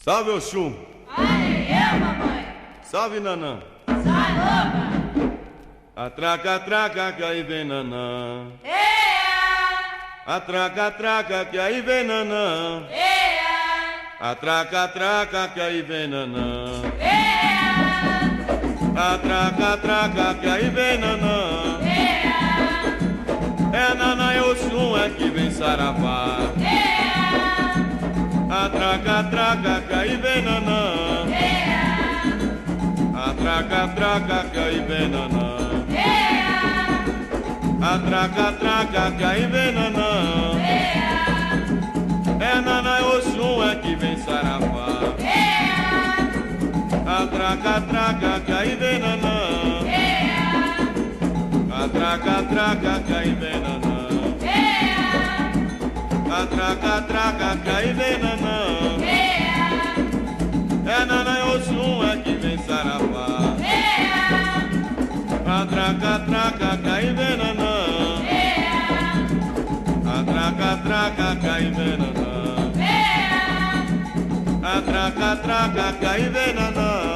Salve, Oxum! Aí, eu, mamãe! Salve, Nanã! Sai, louca! Atraca, atraca, que aí vem Nanã! Ea! Atraca, atraca, que aí vem Nanã! Ea! Atraca, atraca, que aí vem Nanã! Ea! Atraca, atraca, que aí vem Nanã! Ea! É Nanã e Oxum é que vem Saravá! Ea! Atraca, atraca, que aí vem Nanã! Atraca, atraca, que aí vem Nanã! Atraca, atraca, que aí vem Nanã! É Nanã e Oxum é que vem Saravá! Atraca, atraca, que aí vem Nanã! Atraca, atraca, que aí vem Nanã! Atraca, atraca, que aí vem Nanã! É Nanã e Oxum é que vem Saravá! Atraca, atraca, que aí vem Nanã! Atraca, atraca, que aí vem Nanã! Atraca, atraca, que aí vem Nanã!